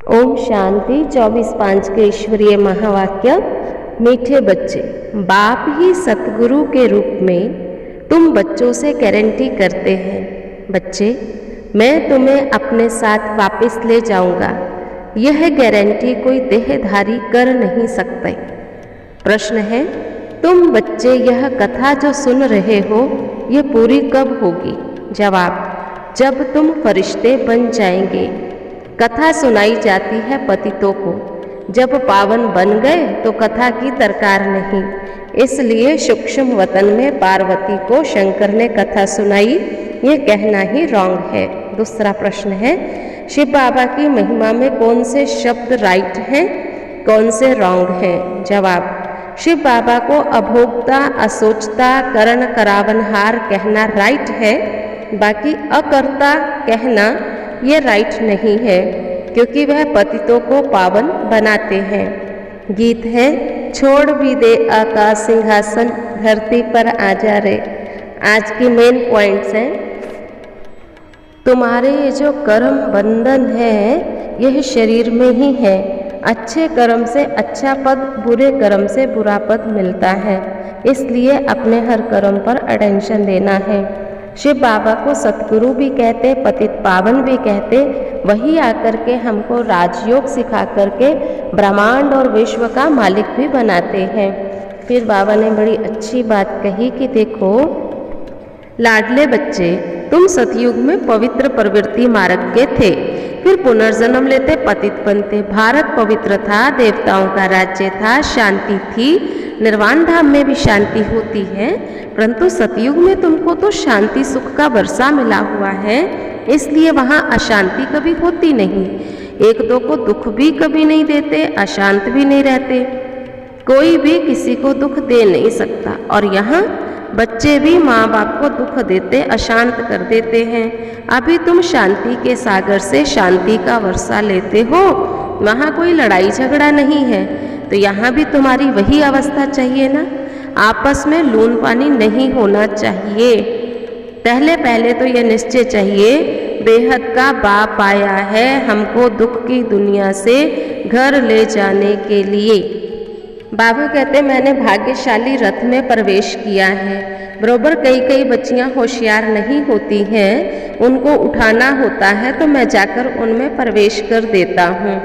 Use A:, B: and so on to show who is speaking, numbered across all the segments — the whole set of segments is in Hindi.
A: ओम शांति 24/5 के ईश्वरीय महावाक्य। मीठे बच्चे, बाप ही सतगुरु के रूप में तुम बच्चों से गारंटी करते हैं, बच्चे मैं तुम्हें अपने साथ वापस ले जाऊंगा। यह गारंटी कोई देहधारी कर नहीं सकते। प्रश्न है, तुम बच्चे यह कथा जो सुन रहे हो यह पूरी कब होगी? जवाब, जब तुम फरिश्ते बन जाएंगे। कथा सुनाई जाती है पतितों को, जब पावन बन गए तो कथा की दरकार नहीं। इसलिए सूक्ष्म वतन में पार्वती को शंकर ने कथा सुनाई, ये कहना ही रॉन्ग है। दूसरा प्रश्न है, शिव बाबा की महिमा में कौन से शब्द राइट हैं, कौन से रॉन्ग हैं? जवाब, शिव बाबा को अभोक्ता, असोचता, करण करावनहार कहना राइट है, बाकी अकर्ता कहना ये राइट नहीं है, क्योंकि वह पतितों को पावन बनाते हैं। गीत है, छोड़ भी दे आकाश सिंहासन, धरती पर आ जा रे। आज की मेन पॉइंट्स हैं, तुम्हारे ये जो कर्म बंधन है यह शरीर में ही है। अच्छे कर्म से अच्छा पद, बुरे कर्म से बुरा पद मिलता है, इसलिए अपने हर कर्म पर अटेंशन देना है। शिव बाबा को सतगुरु भी कहते, पतित पावन भी कहते। वही आकर के हमको राजयोग सिखा करके ब्रह्मांड और विश्व का मालिक भी बनाते हैं। फिर बाबा ने बड़ी अच्छी बात कही कि देखो लाडले बच्चे, तुम सतयुग में पवित्र प्रवृत्ति मार्ग के थे, फिर पुनर्जन्म लेते पतित बनते। भारत पवित्र था, देवताओं का राज्य था, शांति थी, निर्वाण धाम में भी शांति होती है, परंतु सतयुग में तुमको तो शांति सुख का वर्षा मिला हुआ है, इसलिए वहाँ अशांति कभी होती नहीं। एक दो को दुख भी कभी नहीं देते, अशांत भी नहीं रहते, कोई भी किसी को दुख दे नहीं सकता। और यहाँ बच्चे भी माँ बाप को दुख देते, अशांत कर देते हैं। अभी तुम शांति के सागर से शांति का वर्षा लेते हो, वहाँ कोई लड़ाई झगड़ा नहीं है, तो यहाँ भी तुम्हारी वही अवस्था चाहिए ना। आपस में लून पानी नहीं होना चाहिए। पहले तो यह निश्चय चाहिए, बेहद का बाप आया है हमको दुख की दुनिया से घर ले जाने के लिए। बाबा कहते, मैंने भाग्यशाली रथ में प्रवेश किया है। बरोबर कई बच्चियां होशियार नहीं होती हैं, उनको उठाना होता है तो मैं जाकर उनमें प्रवेश कर देता हूँ।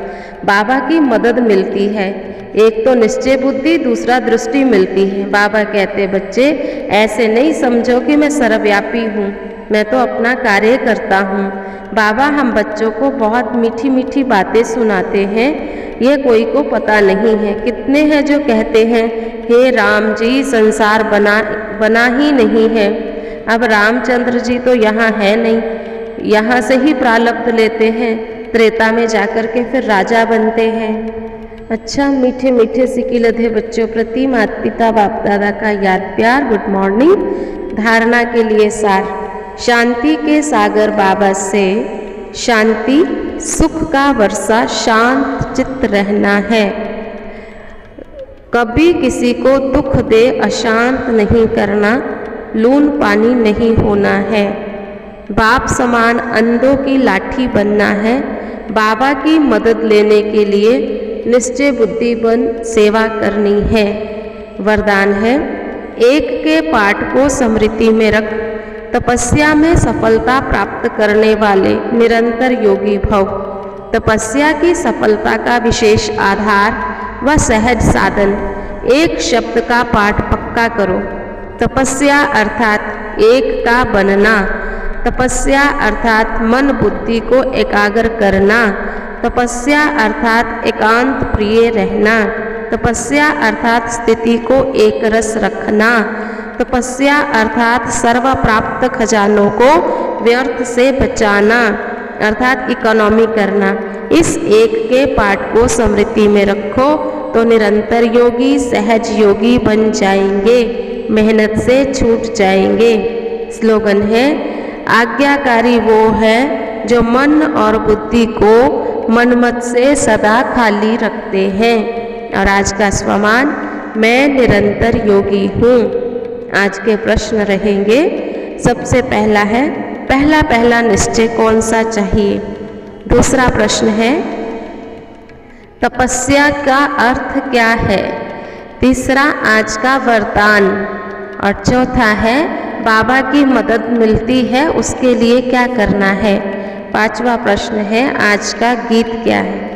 A: बाबा की मदद मिलती है, एक तो निश्चय बुद्धि, दूसरा दृष्टि मिलती है। बाबा कहते, बच्चे ऐसे नहीं समझो कि मैं सर्वव्यापी हूँ, मैं तो अपना कार्य करता हूँ। बाबा हम बच्चों को बहुत मीठी मीठी बातें सुनाते हैं, ये कोई को पता नहीं है। कितने हैं जो कहते हैं, हे राम जी संसार बना ही नहीं है। अब रामचंद्र जी तो यहाँ है नहीं, यहाँ से ही प्रारब्ध लेते हैं, त्रेता में जाकर के फिर राजा बनते हैं। अच्छा मीठे मीठे सिकिलधे बच्चों प्रति माता पिता बाप दादा का याद प्यार, गुड मॉर्निंग। धारणा के लिए सार, शांति के सागर बाबा से शांति सुख का वर्षा, शांत चित्त रहना है। कभी किसी को दुख दे अशांत नहीं करना, लून पानी नहीं होना है। बाप समान अंधों की लाठी बनना है। बाबा की मदद लेने के लिए निश्चय बुद्धि बन सेवा करनी है। वरदान है, एक के पाठ को स्मृति में रख, तपस्या में सफलता प्राप्त करने वाले निरंतर योगी भव। तपस्या की सफलता का विशेष आधार व सहज साधन, एक शब्द का पाठ पक्का करो। तपस्या अर्थात एक का बनना, तपस्या अर्थात मन बुद्धि को एकाग्र करना, तपस्या अर्थात एकांत प्रिय रहना, तपस्या अर्थात स्थिति को एक रस रखना, तपस्या अर्थात सर्व प्राप्त खजानों को व्यर्थ से बचाना, अर्थात इकोनॉमी करना। इस एक के पाठ को स्मृति में रखो तो निरंतर योगी सहज योगी बन जाएंगे, मेहनत से छूट जाएंगे। स्लोगन है, आज्ञाकारी वो है जो मन और बुद्धि को मनमत से सदा खाली रखते हैं। और आज का स्वमान, मैं निरंतर योगी हूँ। आज के प्रश्न रहेंगे, सबसे पहला है, पहला निश्चय कौन सा चाहिए? दूसरा प्रश्न है, तपस्या का अर्थ क्या है? तीसरा, आज का वरदान। और चौथा है, बाबा की मदद मिलती है उसके लिए क्या करना है? पांचवा प्रश्न है, आज का गीत क्या है?